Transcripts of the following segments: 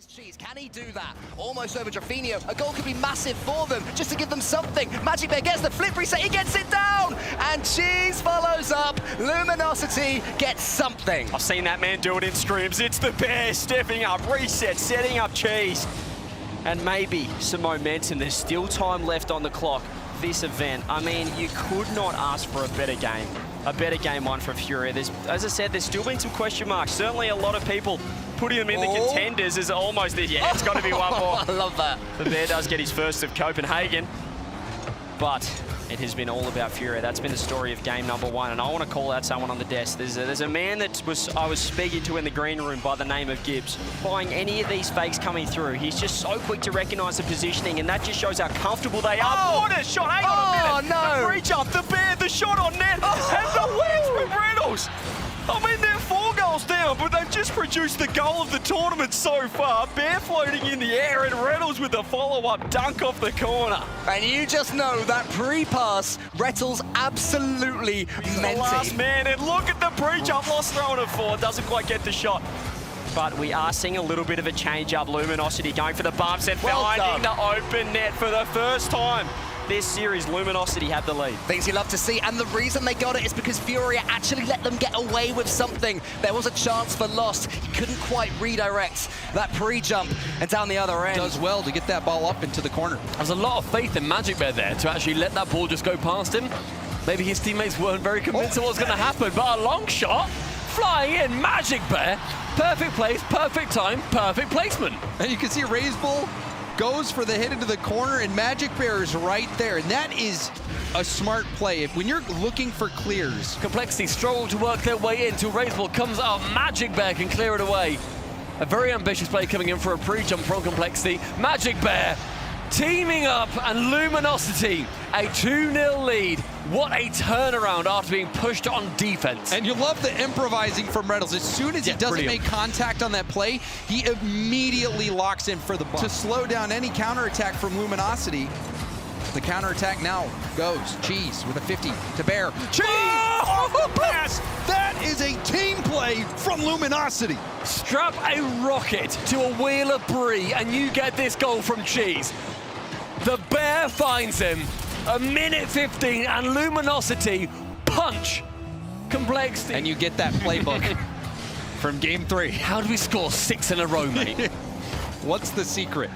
is Cheese. Can he do that? Almost over Drafinio. A goal could be massive for them, just to give them something. MaJicBear gets the flip reset, he gets it down! And Cheese follows up. Luminosity gets something. I've seen that man do it in streams. It's the Bear stepping up, reset, setting up Cheese. And maybe some momentum. There's still time left on the clock. This event, I mean, you could not ask for a better game. A better game one for Fury. There's, as I said, there's still been some question marks. Certainly a lot of people putting them in the contenders is almost there. Yeah, it's got to be one more. I love that. The Bear does get his first of Copenhagen, but it has been all about Fury. That's been the story of game number one, and I want to call out someone on the desk. There's a man that I was speaking to in the green room by the name of Gibbs. Buying any of these fakes coming through, he's just so quick to recognise the positioning, and that just shows how comfortable they are. Oh! What a shot! Hang on a minute. No! The reach up, the Bear, the shot on net, and the win from Retals. I mean, they're 4 goals down, but they've just produced the goal of the tournament so far. Bear floating in the air, and Retals with the follow-up dunk off the corner. And you just know that pre-pass, Retals absolutely meant Last it. man, and look at the pre-jump loss thrown at 4. Doesn't quite get the shot. But we are seeing a little bit of a change-up. Luminosity going for the bump set, finding the open net for the first time this series. Luminosity had the lead. Things you love to see, and the reason they got it is because Furia actually let them get away with something. There was a chance for Lost. He couldn't quite redirect that pre-jump and down the other end. Does well to get that ball up into the corner. There's a lot of faith in MaJicBear there to actually let that ball just go past him. Maybe his teammates weren't very convinced of what was going to happen, but a long shot, flying in, MaJicBear. Perfect place, perfect time, perfect placement. And you can see Raisbull goes for the hit into the corner, and MaJicBear is right there. And that is a smart play. When you're looking for clears. Complexity struggle to work their way in until Raisbull comes out. MaJicBear can clear it away. A very ambitious play coming in for a pre-jump from Complexity. MaJicBear teaming up, and Luminosity a 2-0 lead. What a turnaround after being pushed on defense. And you love the improvising from Retals. As soon as he doesn't make contact on that play, he immediately locks in for the bump. To slow down any counterattack from Luminosity, the counterattack now goes. Cheese with a 50 to Bear. Cheese! Oh, the pass! That is a team play from Luminosity. Strap a rocket to a wheel of brie, and you get this goal from Cheese. The Bear finds him. A minute 15, and Luminosity punch Complexity. And you get that playbook from game 3. How do we score 6 in a row, mate? What's the secret?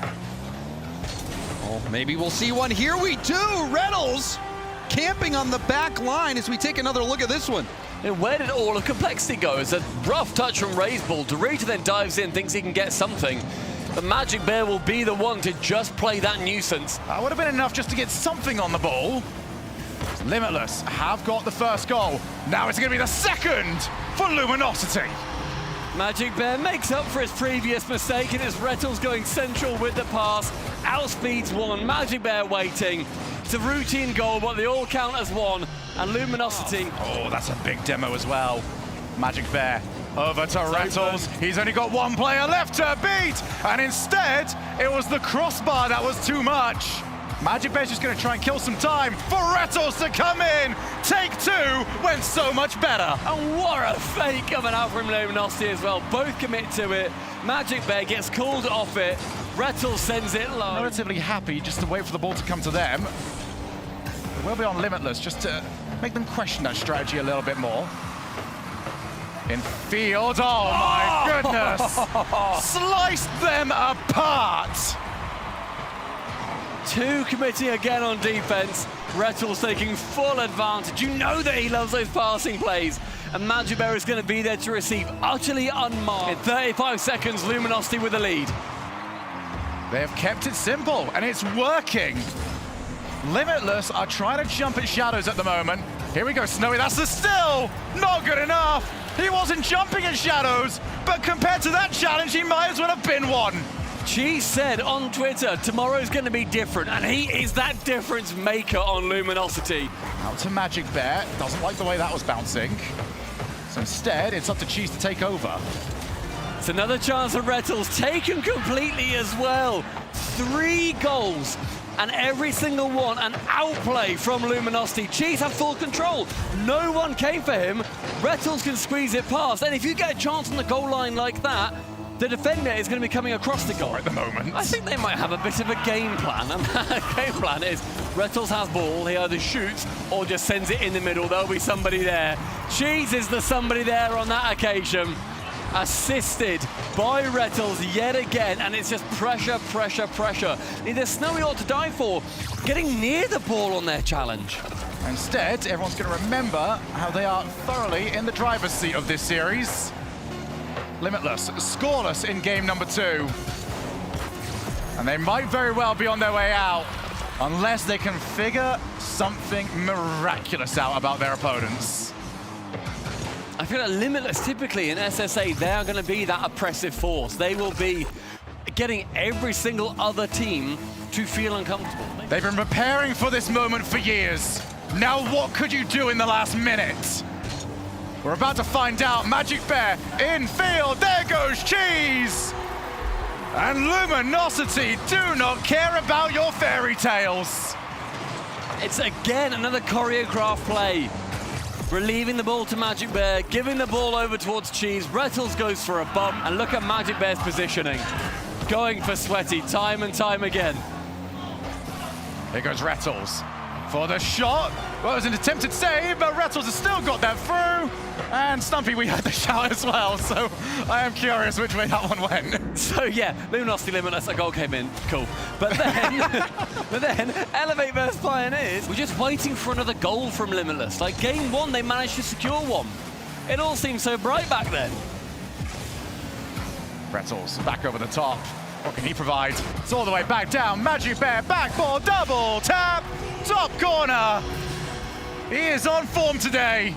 Oh, maybe we'll see one. Here we do. Retals camping on the back line as we take another look at this one. And where did all of Complexity go? It's a rough touch from Raisbull. Dorita then dives in, thinks he can get something. The MaJicBear will be the one to just play that nuisance. That would have been enough just to get something on the ball. Limitless have got the first goal. Now it's going to be the second for Luminosity. MaJicBear makes up for his previous mistake, and it's Retals going central with the pass. Outspeeds one, MaJicBear waiting. It's a routine goal, but they all count as one. And Luminosity... Oh, that's a big demo as well. MaJicBear over to Retals. He's only got one player left to beat, and instead, it was the crossbar that was too much. MaJicBear's just going to try and kill some time for Retals to come in. Take 2 went so much better. And what a fake coming out from Luminosity as well. Both commit to it. MaJicBear gets called off it. Retals sends it low. Relatively happy just to wait for the ball to come to them. It will be on Limitless just to make them question that strategy a little bit more. In field, oh my goodness! Sliced them apart! 2 committing again on defense. Retals taking full advantage. You know that he loves those passing plays. And MaJicBear is going to be there to receive utterly unmarked. In 35 seconds, Luminosity with the lead. They've kept it simple, and it's working. Limitless are trying to jump at shadows at the moment. Here we go, Snowy, that's the still! Not good enough! He wasn't jumping at shadows, but compared to that challenge, he might as well have been one. Cheese said on Twitter, tomorrow's going to be different, and he is that difference maker on Luminosity. Out to MaJicBear, doesn't like the way that was bouncing. So instead, it's up to Cheese to take over. It's another chance for Retals, taken completely as well. 3 goals, and every single one an outplay from Luminosity. Cheese have full control. No one came for him. Retals can squeeze it past, and if you get a chance on the goal line like that, the defender is going to be coming across the goal. At the moment. I think they might have a bit of a game plan. And that game plan is Retals has ball, he either shoots or just sends it in the middle. There'll be somebody there. Cheese is the somebody there on that occasion. Assisted by Retals yet again, and it's just pressure, pressure, pressure. There's Snowy ought to die for getting near the ball on their challenge. Instead, everyone's going to remember how they are thoroughly in the driver's seat of this series. Limitless, scoreless in game number 2. And they might very well be on their way out unless they can figure something miraculous out about their opponents. I feel like Limitless, typically in SSA, they are going to be that oppressive force. They will be getting every single other team to feel uncomfortable. They've been preparing for this moment for years. Now what could you do in the last minute? We're about to find out. MaJicBear in field. There goes Cheese. And Luminosity do not care about your fairy tales. It's again another choreographed play. Relieving the ball to MaJicBear, giving the ball over towards Cheese. Retals goes for a bump, and look at MaJicBear's positioning. Going for Sweaty time and time again. Here goes Retals for the shot. Well, it was an attempted save, but Retals has still got that through. And Stumpy, we had the shout as well, so I am curious which way that one went. So yeah, Luminosity Limitless, a goal came in, cool. But then, Elevate vs Pioneers, we're just waiting for another goal from Limitless. Like game 1, they managed to secure one. It all seemed so bright back then. Retals back over the top. What can he provide? It's all the way back down. MaJicBear, backball, double tap, top corner. He is on form today.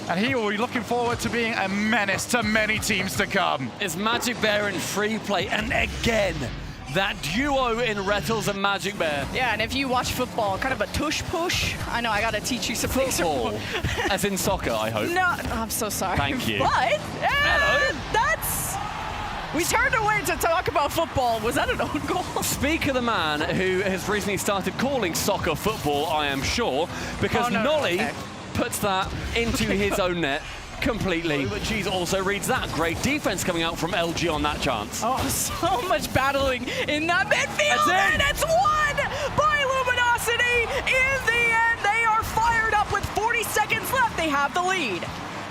And he will be looking forward to being a menace to many teams to come. It's MaJicBear in free play, and again, that duo in Retals and MaJicBear. Yeah, and if you watch football, kind of a tush-push. I know, I gotta teach you some Football, as in soccer, I hope. No, I'm so sorry. Thank you. But, Hello. that's... We turned away to talk about football. Was that an own goal? Speak of the man who has recently started calling soccer football, I am sure, because Nolly puts that into his own net completely. But Cheese also reads that. Great defense coming out from LG on that chance. Oh, so much battling in that midfield, and it's won by Luminosity. In the end, they are fired up with 40 seconds left. They have the lead.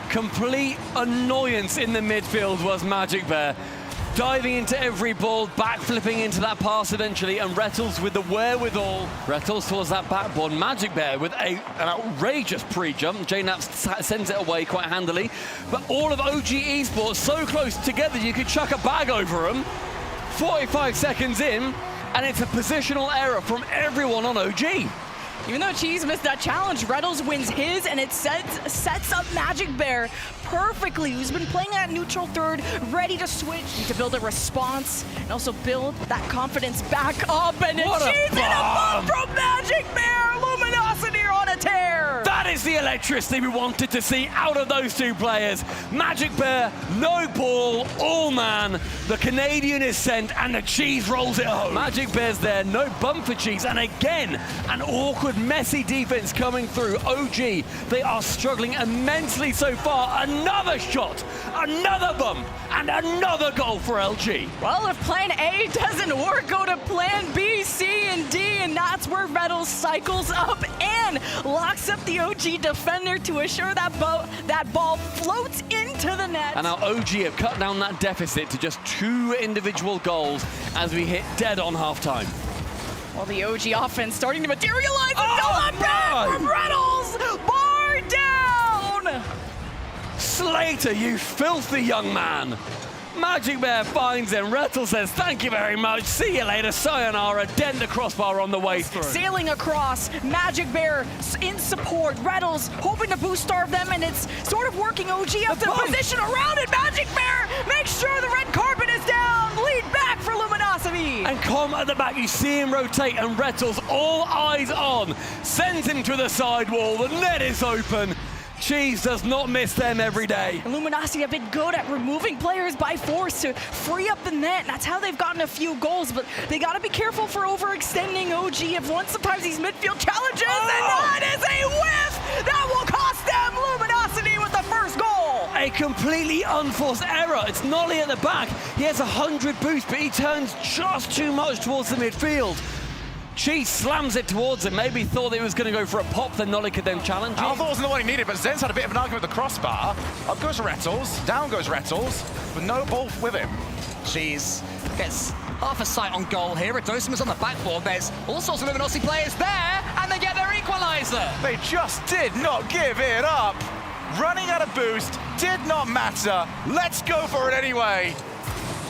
Complete annoyance in the midfield was MaJicBear. Diving into every ball, backflipping into that pass eventually, and Retals with the wherewithal. Retals towards that backboard. MaJicBear with an outrageous pre-jump. JNaps sends it away quite handily. But all of OG Esports so close together, you could chuck a bag over them. 45 seconds in, and it's a positional error from everyone on OG. Even though Cheese missed that challenge, Retals wins his, and it sets up MaJicBear perfectly, who's been playing that neutral third, ready to switch, to build a response, and also build that confidence back up. And Cheese and a bump from MaJicBear! Luminosity are on a tear! That is the electricity we wanted to see out of those two players. MaJicBear, no ball, all man. The Canadian is sent, and the Cheese rolls it home. MaJicBear's there, no bump for Cheese, and again, an awkward, messy defense coming through. OG, they are struggling immensely so far. Another shot, another bump, and another goal for LG. Well, if plan A doesn't work, go to plan B, C, and D, and that's where Retals cycles up and locks up the OG defender to assure that ball floats into the net. And now OG have cut down that deficit to just 2 individual goals as we hit dead on halftime. Well, the OG offense starting to materialize. It's back from Retals. Bar down. Slater, you filthy young man. MaJicBear finds him. Retals says, thank you very much. See you later. Sayonara. Dent the crossbar on the way through. Sailing across. MaJicBear in support. Retals hoping to boost starve them, and it's sort of working. OG up the position around it. MaJicBear makes sure the red carpet is down. Lead back for Luminosity. And Com at the back, you see him rotate, and Retals, all eyes on, sends him to the sidewall. The net is open. Cheese does not miss them every day. Luminosity have been good at removing players by force to free up the net. That's how they've gotten a few goals, but they got to be careful for overextending. OG have won sometimes these midfield challenges, and that is a whiff that will cost them. Luminosity with the first goal. a completely unforced error. It's Nolly at the back. He has 100 boost, but he turns just too much towards the midfield. Cheese slams it towards him. Maybe thought it was going to go for a pop, then Nolly could then challenge it. I thought it wasn't the one he needed, but Zen's had a bit of an argument with the crossbar. Up goes Retals, down goes Retals, but no ball with him. Cheese gets half a sight on goal here. Retals was on the backboard. There's all sorts of Luminosity players there, and they get their equalizer. They just did not give it up. Running out of boost did not matter. Let's go for it anyway.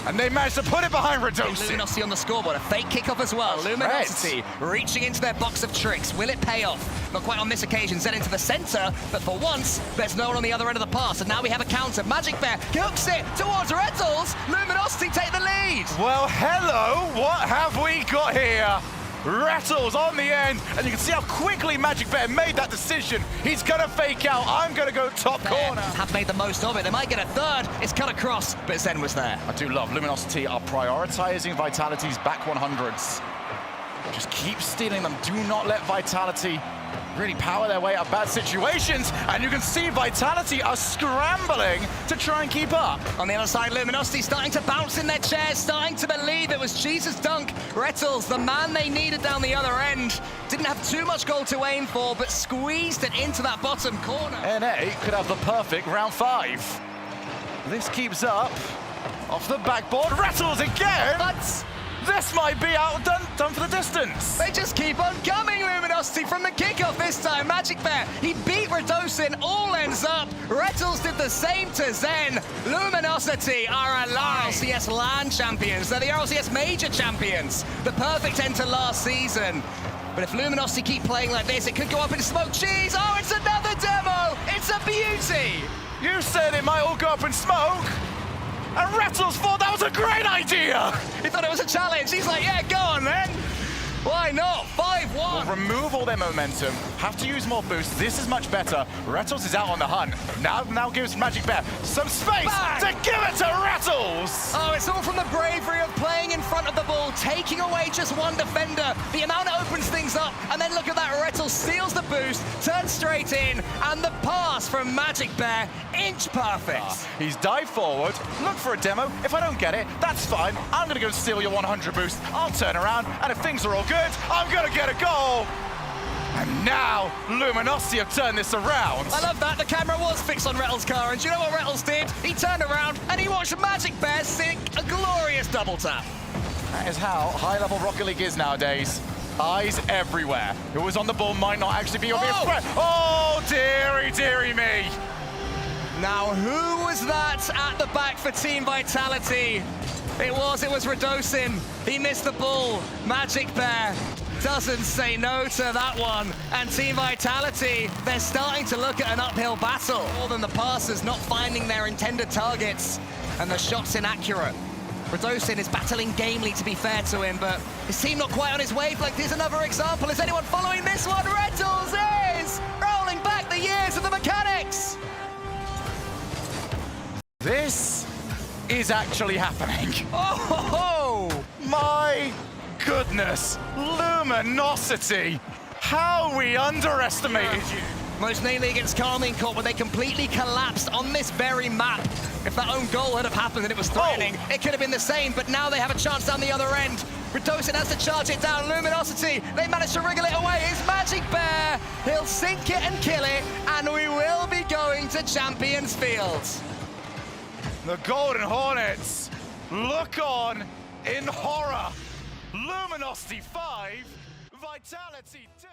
And they managed to put it behind Retals. Luminosity on the scoreboard, a fake kickoff as well. Luminosity reaching into their box of tricks. Will it pay off? Not quite on this occasion. Zen into the center, but for once, there's no one on the other end of the pass. And now we have a counter. MaJicBear hooks it towards Retals. Luminosity take the lead. Well, hello. What have we got here? Retals on the end, and you can see how quickly MaJicBear made that decision. He's gonna fake out. I'm gonna go top corner. Have made the most of it. They might get a third. It's cut across, but Zen was there. I do love Luminosity are prioritizing Vitality's back 100s. Just keep stealing them. Do not let Vitality really power their way out of bad situations. And you can see Vitality are scrambling to try and keep up. On the other side, Luminosity starting to bounce in their chairs, starting to believe it was Jesus' dunk. Retals, the man they needed down the other end. Didn't have too much goal to aim for, but squeezed it into that bottom corner. NA could have the perfect round 5. This keeps up. Off the backboard, Retals again! But this might be done for the distance. they just keep on coming, Luminosity, from the kickoff this time. MaJicBear, he beat Redosin, all ends up. Retals did the same to Zen. Luminosity are RLCS LAN champions. They're the RLCS major champions. The perfect end to last season. But if Luminosity keep playing like this, it could go up in smoke. Cheese, oh, it's another demo. It's a beauty. You said it might all go up in smoke. And Retals thought that was a great idea! He thought it was a challenge. He's like, yeah, go on then. Why not? 5-1. Well, remove all their momentum. Have to use more boost. This is much better. Retals is out on the hunt. Now gives MaJicBear some space to give it to Retals! Oh, it's all from the bravery of playing in front of the ball, taking away just one defender. The amount it opens things up, and then look at that. Retals steals the boost, turns straight in, and the pass from MaJicBear, inch perfect. He's dived forward, look for a demo. If I don't get it, that's fine. I'm gonna go steal your 100 boost. I'll turn around, and if things are all good, I'm gonna get a goal. And now, Luminosity have turned this around. I love that. The camera was fixed on Retals' car, and do you know what Retals did? He turned around, and he watched MaJicBear sink a glorious double tap. That is how high-level Rocket League is nowadays. Eyes everywhere. Who was on the ball might not actually be a threat. Oh, dearie me. Now, who was that at the back for Team Vitality? It was Redosin. He missed the ball. MaJicBear doesn't say no to that one. And Team Vitality, they're starting to look at an uphill battle. More than the passers not finding their intended targets, and the shot's inaccurate. Redosin is battling gamely, to be fair to him, but his team not quite on his wavelength. Here's another example. Is anyone following this one? Retals is rolling back the years of the mechanics. This is actually happening. Oh, my goodness. Luminosity. How we underestimated you. most namely against Carmine Court, where they completely collapsed on this very map. If that own goal had have happened and it was threatening, it could have been the same, but now they have a chance down the other end. Redosin has to charge it down. Luminosity, they managed to wriggle it away. It's MaJicBear. He'll sink it and kill it, and we will be going to Champions Field. The Golden Hornets look on in horror. Luminosity 5, Vitality 2.